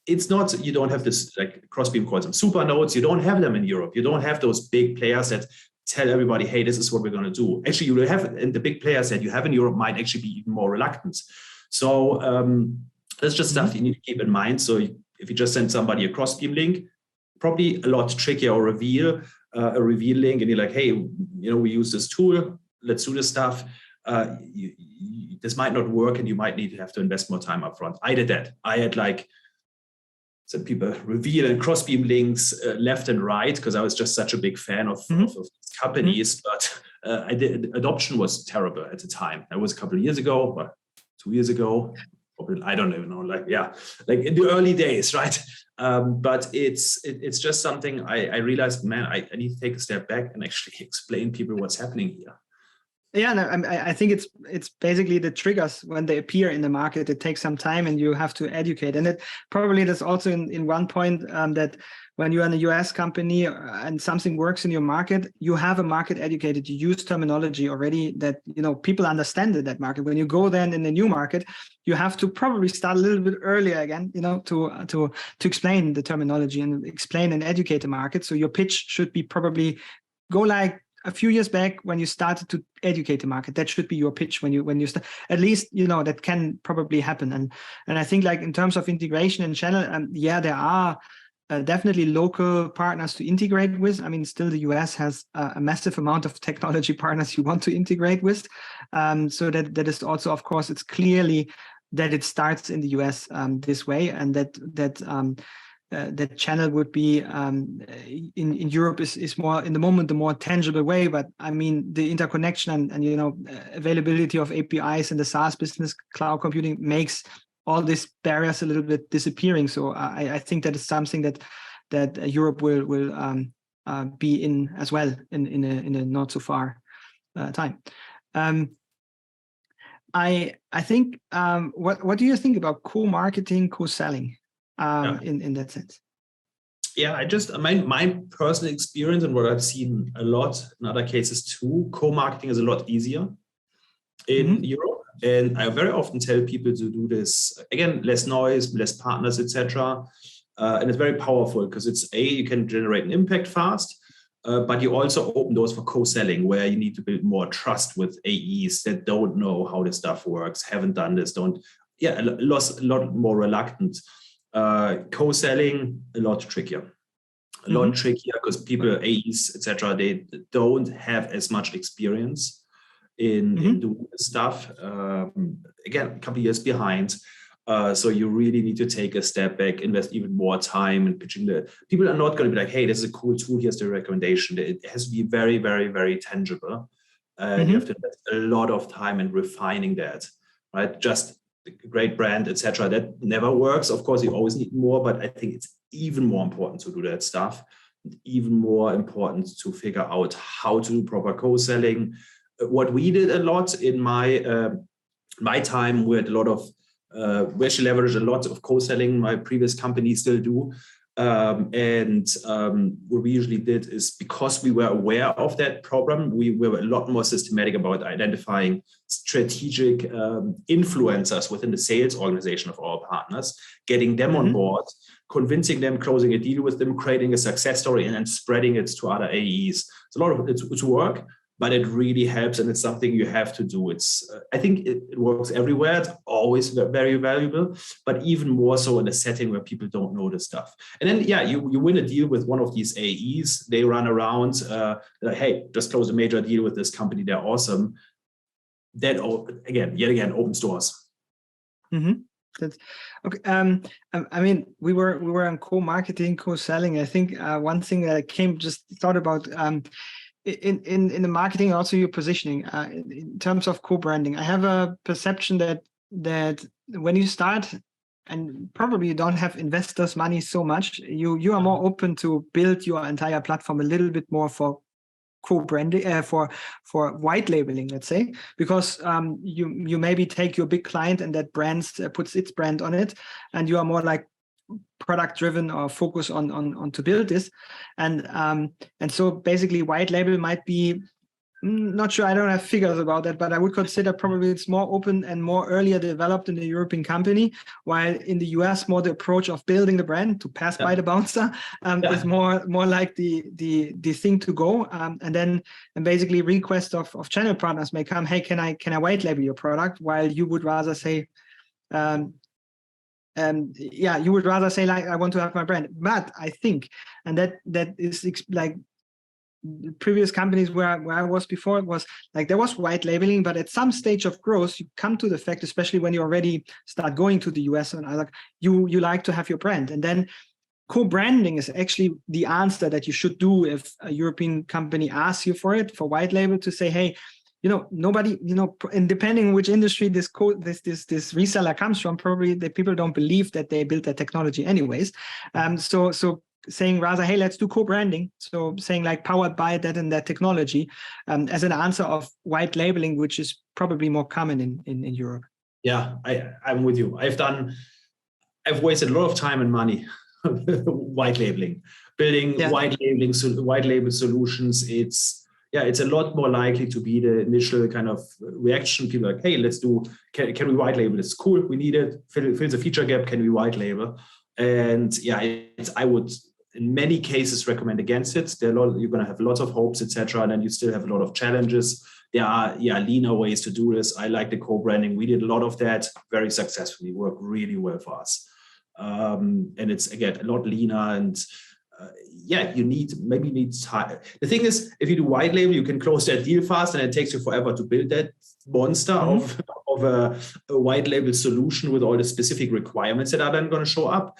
it's not, you don't have this, like Crossbeam calls them super nodes. You don't have them in Europe. You don't have those big players that tell everybody, hey, this is what we're going to do. Actually, you will have, and the big players that you have in Europe might actually be even more reluctant. So that's just stuff you need to keep in mind. So if you just send somebody a Crossbeam link, probably a lot trickier, or reveal a reveal link, and you're like, hey, we use this tool, let's do this stuff. This might not work, and you might need to have to invest more time up front. I did that. I had like some people reveal and Crossbeam links left and right, because I was just such a big fan of companies. But adoption was terrible at the time. That was a couple of years ago, or 2 years ago. Probably, I don't even know. Like in the early days, right? But it's just something I realized, man, I need to take a step back and actually explain people what's happening here. Yeah, no, I think it's basically the triggers when they appear in the market. It takes some time, and you have to educate. And it probably that's also in one point that when you're in a US company and something works in your market, you have a market educated. You use terminology already that people understand in that market. When you go then in the new market, you have to probably start a little bit earlier again, to explain the terminology and explain and educate the market. So your pitch should be probably go like a few years back when you started to educate the market. That should be your pitch when you start. At least that can probably happen. And I think like in terms of integration and channel, there are definitely local partners to integrate with. I mean, still the US has a massive amount of technology partners you want to integrate with. So that is also, of course, it's clearly that it starts in the US this way, and that channel would be in Europe is more in the moment the more tangible way. But I mean, the interconnection and availability of APIs in the SaaS business, cloud computing, makes all these barriers a little bit disappearing. So I think that is something that Europe will be in as well in a not so far time. I think what do you think about co-marketing, co-selling? In that sense? Yeah, my personal experience and what I've seen a lot in other cases too, co-marketing is a lot easier in Europe. And I very often tell people to do this, again, less noise, less partners, etc. And it's very powerful because it's you can generate an impact fast, but you also open doors for co-selling, where you need to build more trust with AEs that don't know how this stuff works, haven't done this, a lot more reluctant. Co-selling, a lot trickier because people, AEs, etc., they don't have as much experience in doing this stuff. Again, a couple of years behind. So you really need to take a step back, invest even more time in pitching. People are not going to be like, hey, this is a cool tool, here's the recommendation. It has to be very, very, very tangible. And you have to invest a lot of time in refining that, right? Just a great brand, etc. That never works. Of course, you always need more, but I think it's even more important to do that stuff. Even more important to figure out how to do proper co-selling. What we did a lot in my time, we had a lot of we actually leveraged a lot of co-selling. My previous company still do. What we usually did is, because we were aware of that problem, we were a lot more systematic about identifying strategic influencers within the sales organization of our partners, getting them on board, convincing them, closing a deal with them, creating a success story, and then spreading it to other AEs. It's a lot of it's work, but it really helps, and it's something you have to do. It's I think it works everywhere. It's always very valuable, but even more so in a setting where people don't know this stuff. And then, yeah, you win a deal with one of these AEs. They run around, like, hey, just close a major deal with this company. They're awesome. That yet again opens doors. That's okay. I mean, we were on co-marketing, co-selling. I think one thing that I thought about. In the marketing, also your positioning in terms of co-branding. I have a perception that when you start, and probably you don't have investors' money so much, you are more open to build your entire platform a little bit more for co-branding, for white labeling, let's say, because you maybe take your big client and that brand puts its brand on it, and you are more like product driven or focus on to build this, and so basically white label might be, not sure, I don't have figures about that, but I would consider probably it's more open and more earlier developed in the European company, while in the US more the approach of building the brand to pass by the bouncer is more like the thing to go, and basically request of channel partners may come, hey, can I white label your product, while you would rather say you would rather say, like, I want to have my brand. But I think, and that is like previous companies where I was before, it was like there was white labeling, but at some stage of growth, you come to the fact, especially when you already start going to the US, and like you like to have your brand, and then co-branding is actually the answer that you should do if a European company asks you for it, for white label, to say, hey, nobody, and depending on which industry this reseller comes from, probably the people don't believe that they built that technology anyways. So saying rather, hey, let's do co-branding. So saying like powered by that and that technology, as an answer of white labeling, which is probably more common in Europe. Yeah, I'm with you. I've wasted a lot of time and money white labeling, building white label solutions. It's a lot more likely to be the initial kind of reaction. People are like, hey, let's do, can we white label? It's cool, we need it, fills a feature gap, can we white label? And I would in many cases recommend against it. You're going to have lots of hopes, etc., and then you still have a lot of challenges. There are leaner ways to do this. I like the co-branding. We did a lot of that very successfully, worked really well for us. And it's, again, a lot leaner, and you need time. The thing is, if you do white label, you can close that deal fast, and it takes you forever to build that monster of a white label solution with all the specific requirements that are then going to show up.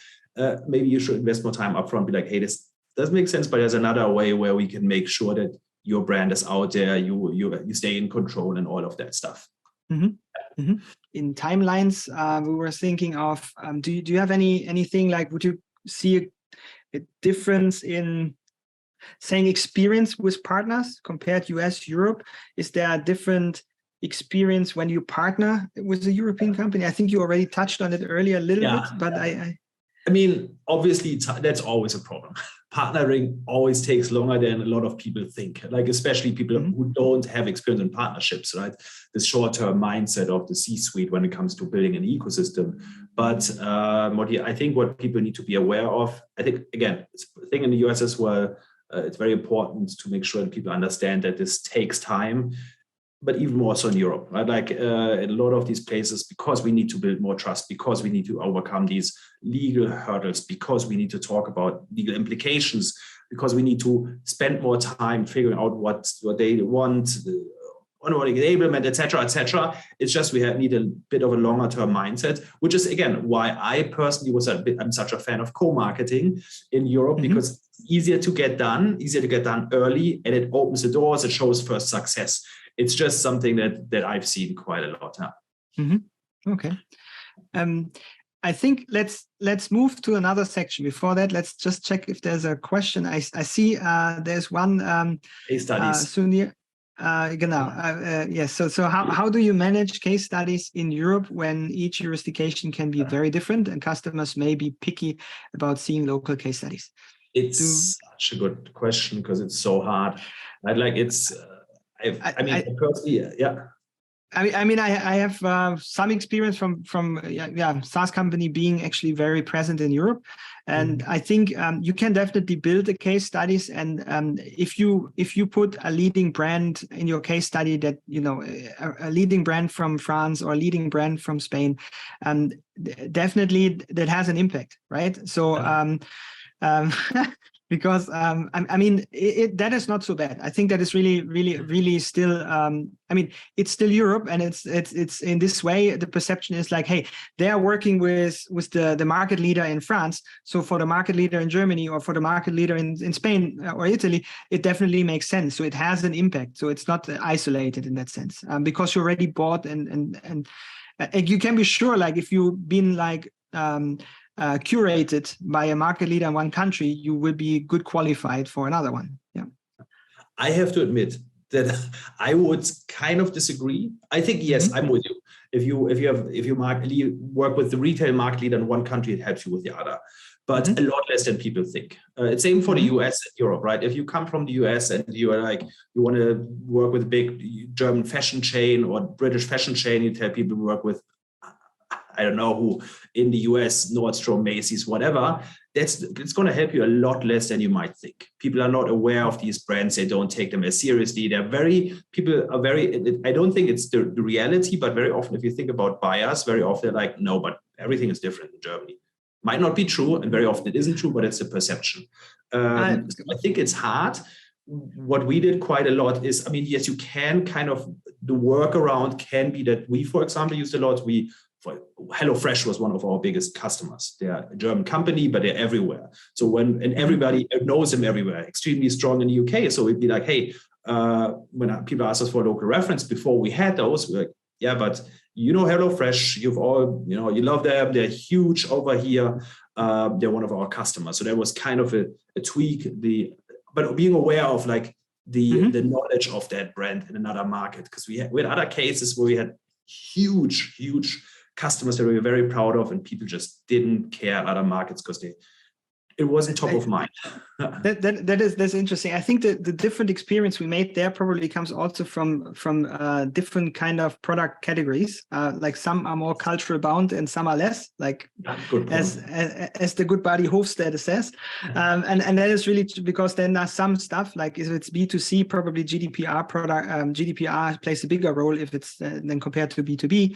Maybe you should invest more time upfront. Be like, hey, this doesn't make sense, but there's another way where we can make sure that your brand is out there, you stay in control, and all of that stuff. In timelines, we were thinking of, do you have anything like, would you see a difference in saying experience with partners compared US, Europe? Is there a different experience when you partner with a European company? I think you already touched on it earlier a little bit, but I mean, obviously that's always a problem. Partnering always takes longer than a lot of people think, like especially people who don't have experience in partnerships, right? This short-term mindset of the C-suite when it comes to building an ecosystem. But I think what people need to be aware of, I think, again, it's a thing in the US as well, it's very important to make sure that people understand that this takes time, but even more so in Europe, right? Like in a lot of these places, because we need to build more trust, because we need to overcome these legal hurdles, because we need to talk about legal implications, because we need to spend more time figuring out what they want, onboarding enablement, etc., etc. It's just we need a bit of a longer term mindset, which is again why I personally I'm such a fan of co-marketing in Europe, because it's easier to get done early, and it opens the doors. It shows first success. It's just something that I've seen quite a lot. Okay. I think let's move to another section. Before that, let's just check if there's a question. I see there's one. Case studies. Sunir. Yes. So how do you manage case studies in Europe when each jurisdiction can be very different and customers may be picky about seeing local case studies? It's such a good question because it's so hard. Personally, yeah. I mean, I have some experience from SaaS company being actually very present in Europe, and I think you can definitely build the case studies. And if you put a leading brand in your case study, that a leading brand from France or a leading brand from Spain, definitely that has an impact, right? So. Because that is not so bad. I think that is really still. It's still Europe, and it's in this way. The perception is like, hey, they are working with the market leader in France. So for the market leader in Germany or for the market leader in Spain or Italy, it definitely makes sense. So it has an impact. So it's not isolated in that sense, because you already bought and you can be sure, like if you've been like. Curated by a market leader in one country, you will be good qualified for another one. Yeah, I have to admit that I would kind of disagree. I think yes, I'm with you. If you work with the retail market leader in one country, it helps you with the other, but a lot less than people think. It's same for the US and Europe, right? If you come from the US and you are like you want to work with a big German fashion chain or British fashion chain, you tell people work with. I don't know who in the US, Nordstrom, Macy's, whatever, it's going to help you a lot less than you might think. People are not aware of these brands. They don't take them as seriously. I don't think it's the reality, but very often if you think about buyers, very often they're like, no, but everything is different in Germany. Might not be true, and very often it isn't true, but it's a perception. I think it's hard. What we did quite a lot is, yes, you can kind of, the workaround can be that we, for example, used a lot. HelloFresh was one of our biggest customers. They're a German company, but they're everywhere. So everybody knows them everywhere, extremely strong in the UK. So we'd be like, hey, when people ask us for a local reference, before we had those, we're like, yeah, but HelloFresh, you love them. They're huge over here. They're one of our customers. So that was kind of a tweak. But being aware of like the knowledge of that brand in another market, because we had other cases where we had huge customers that we were very proud of, and people just didn't care other markets because it wasn't top of mind. That's interesting. I think the different experience we made there probably comes also from different kind of product categories. Like some are more cultural bound and some are less. Like as the good buddy Hofstede says, and that is really because then there's some stuff like if it's B2C, probably GDPR product GDPR plays a bigger role if it's than compared to B2B.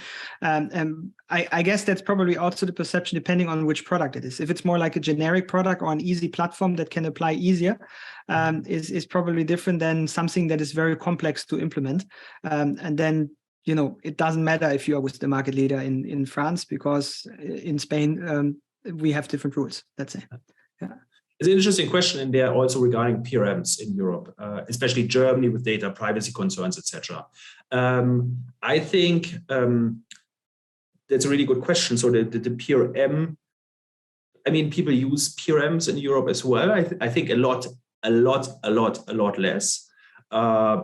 I guess that's probably also the perception depending on which product it is. If it's more like a generic product or an easy platform that can apply easier, is probably different than something that is very complex to implement. And then, it doesn't matter if you are with the market leader in France, because in Spain, we have different rules, let's say. Yeah. It's an interesting question in there also regarding PRMs in Europe, especially Germany with data privacy concerns, etc. I think that's a really good question. So the PRM, people use PRMs in Europe as well. I think a lot less.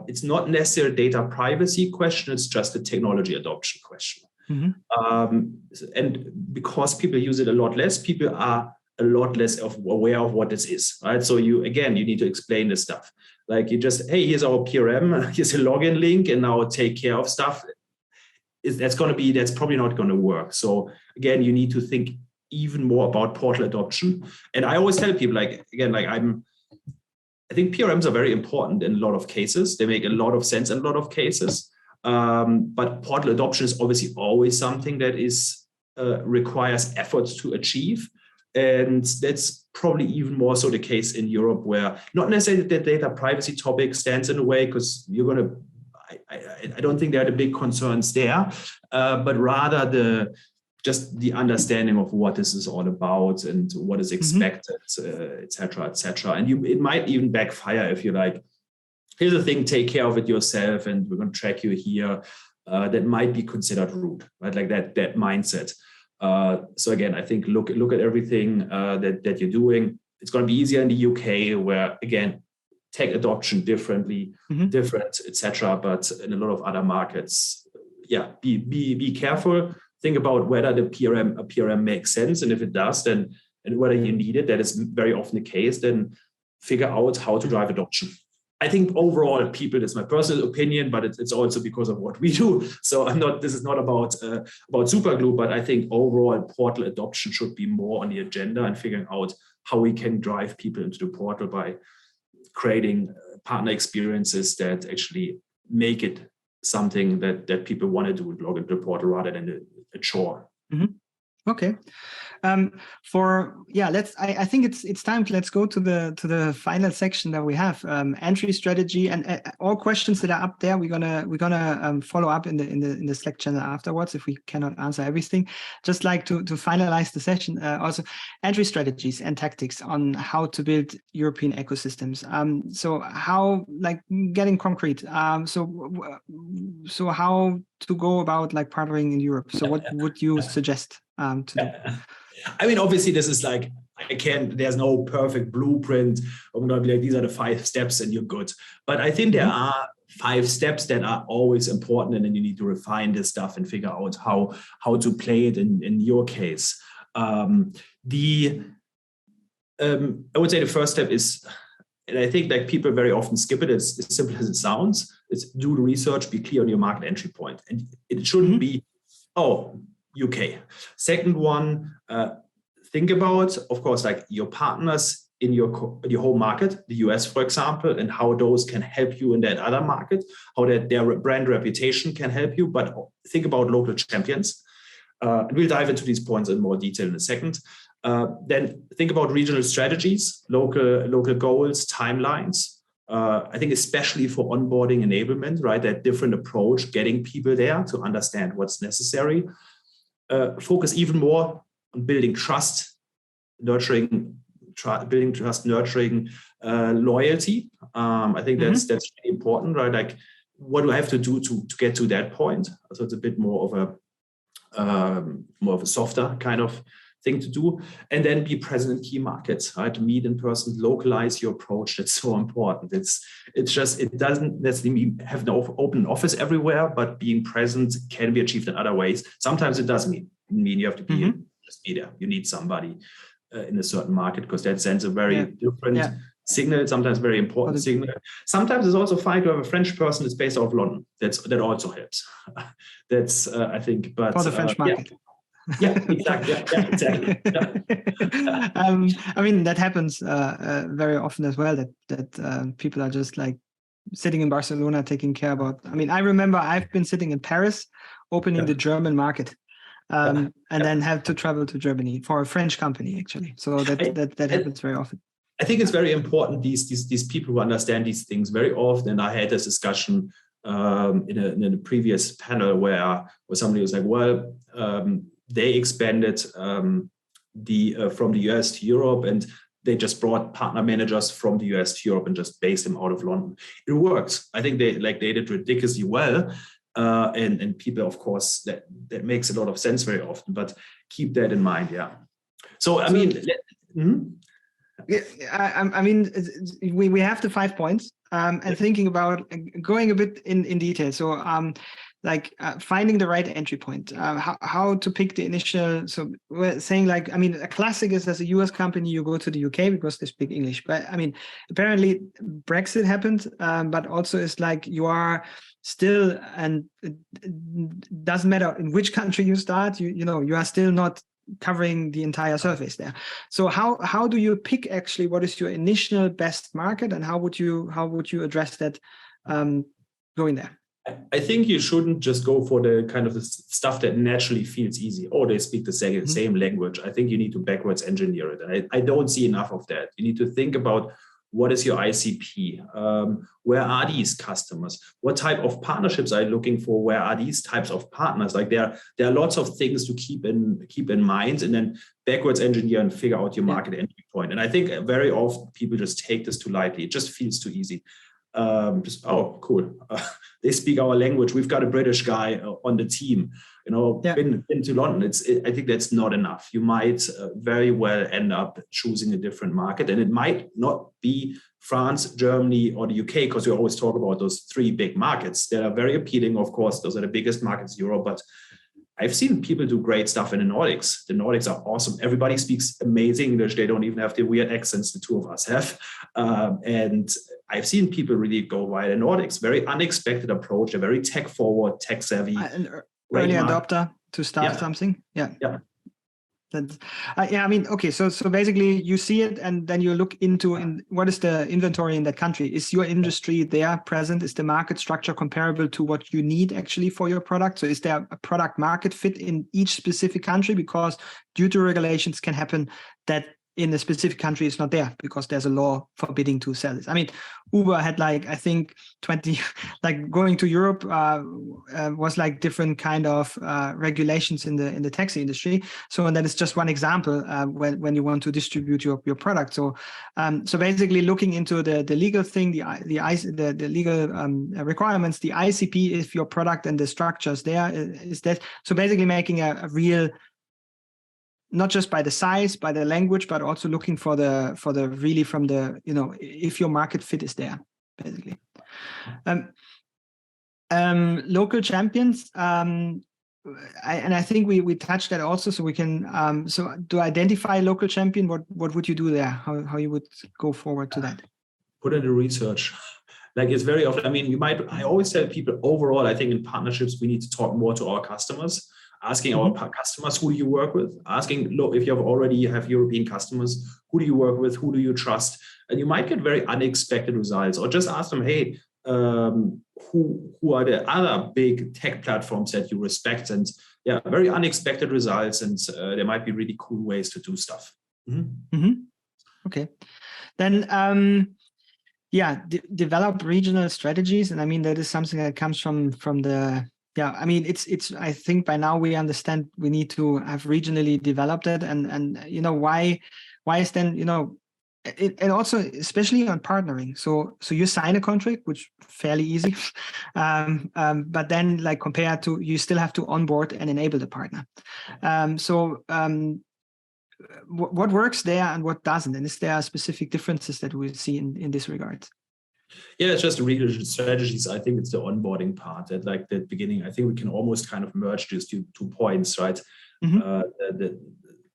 It's not necessarily a data privacy question. It's just a technology adoption question. And because people use it a lot less, people are a lot less aware of what this is, right? So you need to explain this stuff. Like you just, hey, here's our PRM, here's a login link, and now take care of stuff. That's probably not going to work. So again, you need to think even more about portal adoption. And I always tell people, I think PRMs are very important in a lot of cases. They make a lot of sense in a lot of cases. But portal adoption is obviously always something that requires efforts to achieve. And that's probably even more so the case in Europe, where not necessarily the data privacy topic stands in the way, because I don't think there are the big concerns there, but rather just the understanding of what this is all about and what is expected, et cetera, et cetera. And it might even backfire if you're like, here's the thing, take care of it yourself, and we're going to track you here. That might be considered rude, right? Like that mindset. So again, I think look at everything that you're doing. It's going to be easier in the UK, where again, tech adoption different, etc. But in a lot of other markets, be careful. Think about whether a PRM makes sense, and if it does, then and whether you need it. That is very often the case. Then figure out how to drive adoption. I think overall, people, that's my personal opinion, but it's also because of what we do. So this is not about Superglue, but I think overall portal adoption should be more on the agenda and figuring out how we can drive people into the portal by creating partner experiences that actually make it something that people want to do and log into the portal rather than a chore. Okay. I think it's time. Let's go to the final section that we have, entry strategy, and all questions that are up there. We're gonna follow up in the Slack channel afterwards if we cannot answer everything. Just like to finalize the session, also entry strategies and tactics on how to build European ecosystems. So how, like, getting concrete. So how to go about like partnering in Europe. So what would you suggest to do? I mean, obviously, this is like, there's no perfect blueprint. I'm going to be like, these are the 5 steps and you're good. But I think there are 5 steps that are always important, and then you need to refine this stuff and figure out how to play it in your case. I would say the first step is, and I think like people very often skip it, it's as simple as it sounds. It's do the research, be clear on your market entry point. And it shouldn't be, UK. Second one, think about, of course, like your partners in your home market, the US, for example, and how those can help you in that other market, how their brand reputation can help you. But think about local champions. And we'll dive into these points in more detail in a second. Then think about regional strategies, local goals, timelines. I think especially for onboarding enablement, right? That different approach, getting people there to understand what's necessary. Focus even more on building trust, nurturing loyalty. I think that's really important, right? Like, what do I have to do to get to that point? So it's a bit more of a softer kind of thing to do, and then be present in key markets, right? To meet in person, localize your approach. That's so important. It doesn't necessarily have no open office everywhere, but being present can be achieved in other ways. Sometimes it does mean you have to be just be there. You need somebody in a certain market, because that sends a very different signal, sometimes very important signal. Sometimes it's also fine to have a French person that's based out of London. That also helps. That's I think, but for the French market. Yeah, exactly. Yeah, exactly. Yeah. I mean, that happens very often as well, that people are just like sitting in Barcelona taking care about. I mean, I remember I've been sitting in Paris opening the German market, and then have to travel to Germany for a French company, actually. So that happens very often. I think it's very important, these people who understand these things very often. And I had this discussion in a previous panel where somebody was like, well, they expanded from the US to Europe, and they just brought partner managers from the US to Europe and just based them out of London. It works. I think they did ridiculously well. And people, of course, that makes a lot of sense very often, but keep that in mind. Yeah. So, I mean, I mean, we have the 5 points, and thinking about going a bit in detail. So, finding the right entry point, how to pick the initial. So we're saying, like, I mean, a classic is, as a US company, you go to the UK because they speak English. But I mean, apparently Brexit happened, but also it's like you are still, and it doesn't matter in which country you start, you are still not covering the entire surface there. So how do you pick actually what is your initial best market, and how would you address that going there? I think you shouldn't just go for the kind of the stuff that naturally feels easy. Oh, they speak the same language. I think you need to backwards engineer it. And I don't see enough of that. You need to think about What is your ICP? Where are these customers? What type of partnerships are you looking for? Where are these types of partners? Like there are lots of things to keep in mind, and then backwards engineer and figure out your market entry point. And I think very often people just take this too lightly. It just feels too easy. Oh, cool. They speak our language. We've got a British guy on the team. Been to London. I think that's not enough. You might very well end up choosing a different market, and it might not be France, Germany, or the UK, because we always talk about those three big markets that are very appealing. Of course, those are the biggest markets in Europe, but I've seen people do great stuff in the Nordics. The Nordics are awesome. Everybody speaks amazing English. They don't even have the weird accents the two of us have. And I've seen people really go via the Nordics. Very unexpected approach. A very tech forward, tech savvy. An early adopter to start something. Yeah. I mean, okay. So basically, you see it, and then you look into what is the inventory in that country. Is your industry there present? Is the market structure comparable to what you need actually for your product? So is there a product market fit in each specific country? Because due to regulations, can happen that in a specific country it's not there because there's a law forbidding to sell this. I mean, Uber had I think 20, going to Europe was different kind of regulations in the taxi industry. So, and that is just one example when you want to distribute your product. So, so basically looking into the legal thing, the legal requirements, the ICP, if your product and the structures there is that. So basically making a real, not just by the size, by the language, but also looking for the really from the, if your market fit is there, basically. Local champions, and I think we touched that also, so we can, so to identify local champion, what would you do there? How you would go forward to that? Put in the research. It's very often, I always tell people overall, I think in partnerships, we need to talk more to our customers. Asking our customers, who do you work with? Asking, look, if you already have European customers, who do you work with? Who do you trust? And you might get very unexpected results. Or just ask them, hey, who are the other big tech platforms that you respect? And very unexpected results. And there might be really cool ways to do stuff. Okay. Then, develop regional strategies. And I mean, that is something that comes from the... Yeah, I mean, it's. I think by now we understand we need to have regionally developed it, and why is then and also especially on partnering. So you sign a contract, which fairly easy, but then compared to, you still have to onboard and enable the partner. What works there and what doesn't, and is there specific differences that we see in this regard? Yeah, it's just the regional strategies. I think it's the onboarding part at the beginning. I think we can almost kind of merge these two points, right? The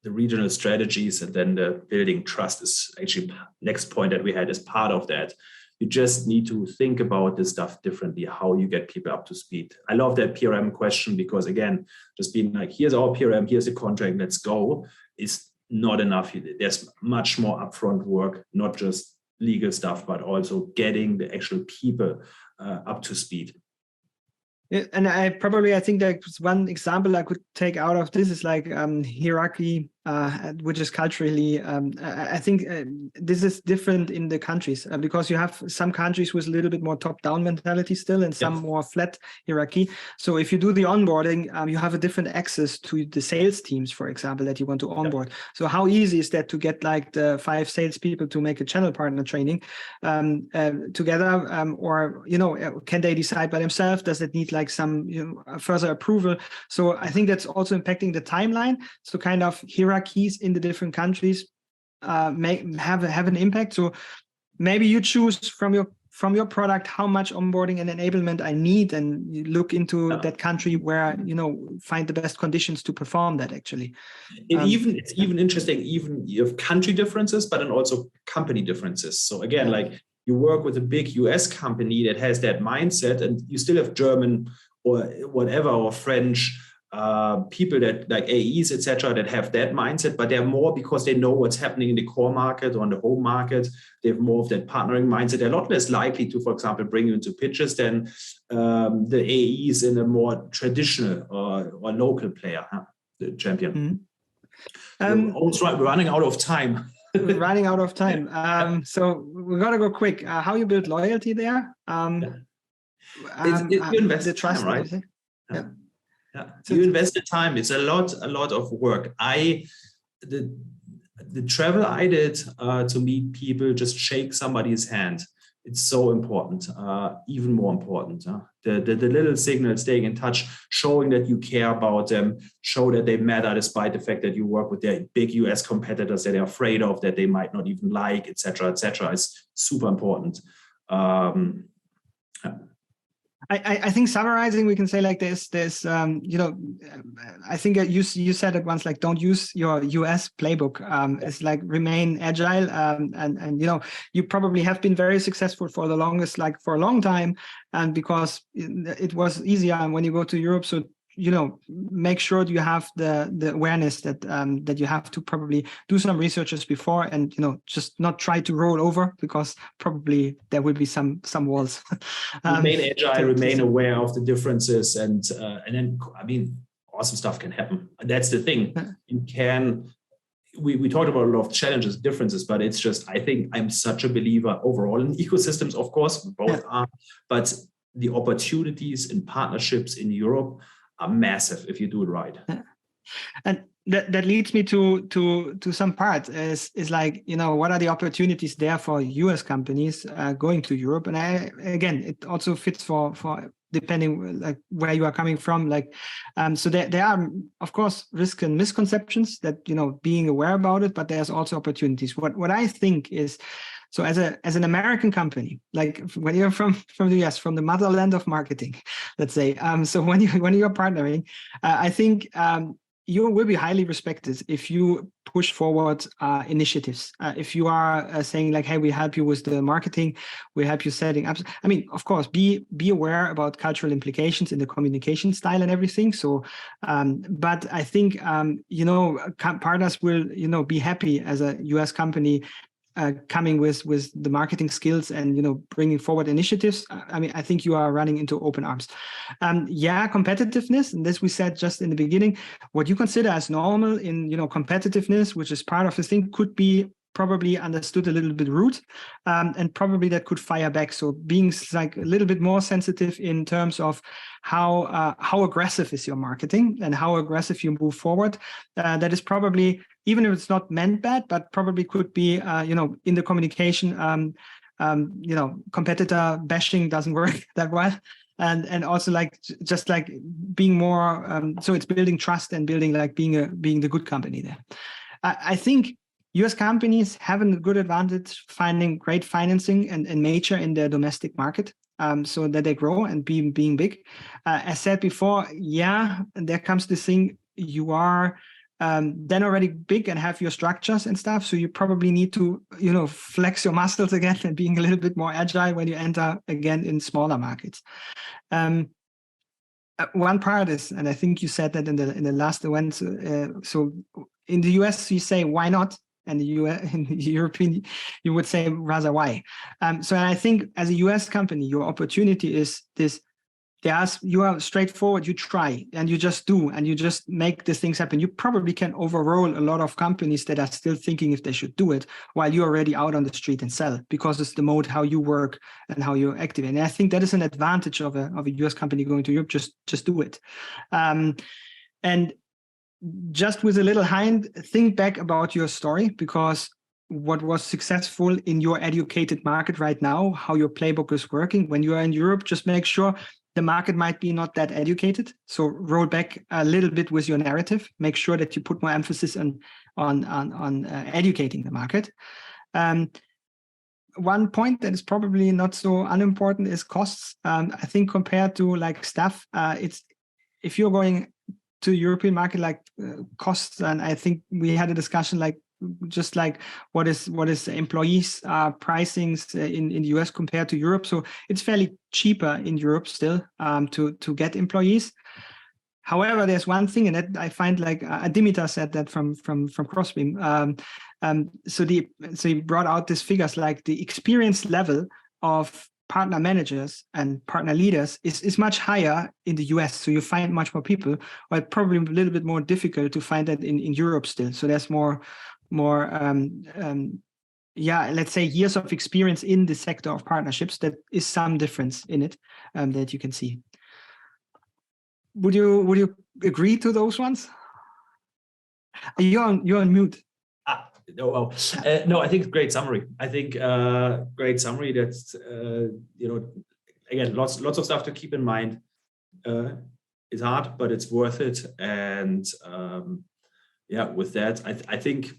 regional strategies, and then the building trust is actually next point that we had as part of that. You just need to think about this stuff differently, how you get people up to speed. I love that PRM question, because again, just being here's our PRM, here's the contract, let's go, is not enough. There's much more upfront work, not just legal stuff, but also getting the actual people up to speed. Yeah, and I think there's one example I could take out of this is hierarchy, which is culturally, I think this is different in the countries because you have some countries with a little bit more top-down mentality still, and some more flat hierarchy. So if you do the onboarding, you have a different access to the sales teams, for example, that you want to onboard. So how easy is that to get the 5 salespeople to make a channel partner training together, or can they decide by themselves? Does it need some further approval? So I think that's also impacting the timeline. So kind of hierarchies in the different countries may have an impact. So maybe you choose from your product how much onboarding and enablement I need, and you look into that country where find the best conditions to perform that actually. It's even interesting. Even you have country differences, but then also company differences. So again, you work with a big US company that has that mindset, and you still have German or whatever, or French people that AEs, etc., that have that mindset, but they're more because they know what's happening in the core market or on the home market. They have more of that partnering mindset. They're a lot less likely to, for example, bring you into pitches than the AEs in a more traditional or local player, the champion. We're running out of time. we're running out of time. So we got to go quick. How you build loyalty there? You invest the trust, time, right? Yeah. You invest the time. It's a lot of work. The travel I did to meet people, just shake somebody's hand. It's so important, even more important. The little signal, staying in touch, showing that you care about them, show that they matter despite the fact that you work with their big US competitors that they're afraid of, that they might not even like, etc., is super important. I think summarizing, we can say like this, I think you said it once, like, don't use your US playbook. It's like remain agile. And you probably have been very successful for the longest, like for a long time. And because it was easier when you go to Europe. So, make sure you have the awareness that that you have to probably do some researches before, and just not try to roll over, because probably there will be some walls. Remain agile, remain aware of the differences, and then awesome stuff can happen. That's the thing. You can. We talked about a lot of challenges, differences, but it's just, I think I'm such a believer overall in ecosystems. Of course, both are, but the opportunities in partnerships in Europe are massive if you do it right. And that leads me to some part is like, what are the opportunities there for US companies going to Europe? And again, it also fits for depending like where you are coming from, like so there are of course risks and misconceptions that being aware about it, but there's also opportunities. What I think is, so as an American company, like when you're from the US, from the motherland of marketing, let's say, so when you're partnering, I think you will be highly respected if you push forward initiatives. If you are saying like, hey, we help you with the marketing, we help you setting up. I mean, of course, be aware about cultural implications in the communication style and everything. So, but I think partners will be happy as a US company coming with the marketing skills and bringing forward initiatives. I mean, I think you are running into open arms. Competitiveness, and this we said just in the beginning. What you consider as normal in competitiveness, which is part of the thing, could be probably understood a little bit rude, and probably that could fire back. So being like a little bit more sensitive in terms of how aggressive is your marketing and how aggressive you move forward. That is probably, even if it's not meant bad, but probably could be, in the communication, competitor bashing doesn't work that well. And also like, just like being more, so it's building trust and building like being the good company there. I think US companies have a good advantage finding great financing and nature in their domestic market, so that they grow and being big. As said before, there comes this thing, you are then already big and have your structures and stuff. So you probably need to, flex your muscles again and being a little bit more agile when you enter again in smaller markets. One part is, and I think you said that in the last event. So in the US, you say, why not? And in the European, you would say rather why. So I think as a US company, your opportunity is this. You are straightforward, you try and you just do, and you just make these things happen. You probably can overrule a lot of companies that are still thinking if they should do it while you're already out on the street and sell, because it's the mode how you work and how you activate. And I think that is an advantage of a US company going to Europe. Just do it. And just with a little hind, think back about your story, because what was successful in your educated market right now, how your playbook is working. When you are in Europe, just make sure the market might be not that educated. So roll back a little bit with your narrative. Make sure that you put more emphasis on educating the market. One point that is probably not so unimportant is costs. I think compared to like staff, it's, if you're going to European market, like costs, and I think we had a discussion like just like what is employees pricings in the US compared to Europe. So it's fairly cheaper in Europe still to get employees. However, there's one thing, and that I find like Dimitar said that from Crossbeam. So he brought out these figures, like the experience level of partner managers and partner leaders is much higher in the US. So you find much more people, but probably a little bit more difficult to find that in Europe still. So there's more let's say years of experience in the sector of partnerships, that is some difference in it that you can see. Would you agree to those ones? You're on mute. No, I think great summary. I think great summary. That's again, lots of stuff to keep in mind. It's hard, but it's worth it. And with that, I think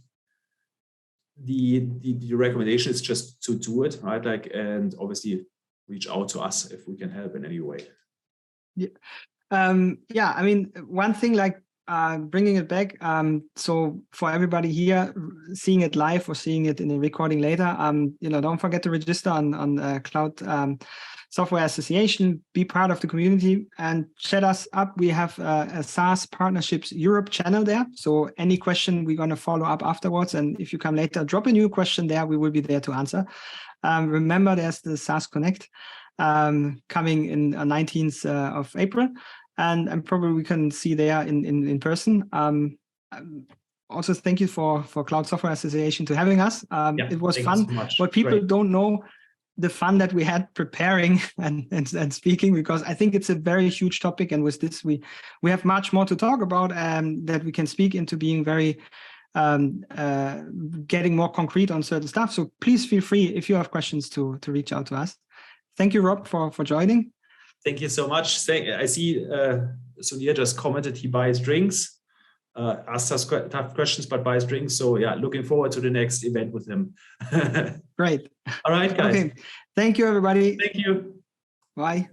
the recommendation is just to do it, right? Like, and obviously reach out to us if we can help in any way. Yeah. I mean, one thing, like bringing it back. So for everybody here, seeing it live or seeing it in a recording later, don't forget to register on Cloud Software Association, be part of the community and chat us up. We have a SaaS Partnerships Europe channel there. So any question, we're going to follow up afterwards. And if you come later, drop a new question there. We will be there to answer. Remember, there's the SaaS Connect coming in 19th of April. And probably we can see there in person. Also, thank you for Cloud Software Association to having us. It was fun. So what people don't know, the fun that we had preparing and speaking, because I think it's a very huge topic. And with this, we have much more to talk about that we can speak into being very getting more concrete on certain stuff. So please feel free, if you have questions, to reach out to us. Thank you, Rob, for joining. Thank you so much. I see Sunir just commented he buys drinks, asked us tough questions, but buys drinks. So yeah, looking forward to the next event with him. Great. All right, guys. Okay. Thank you, everybody. Thank you. Bye.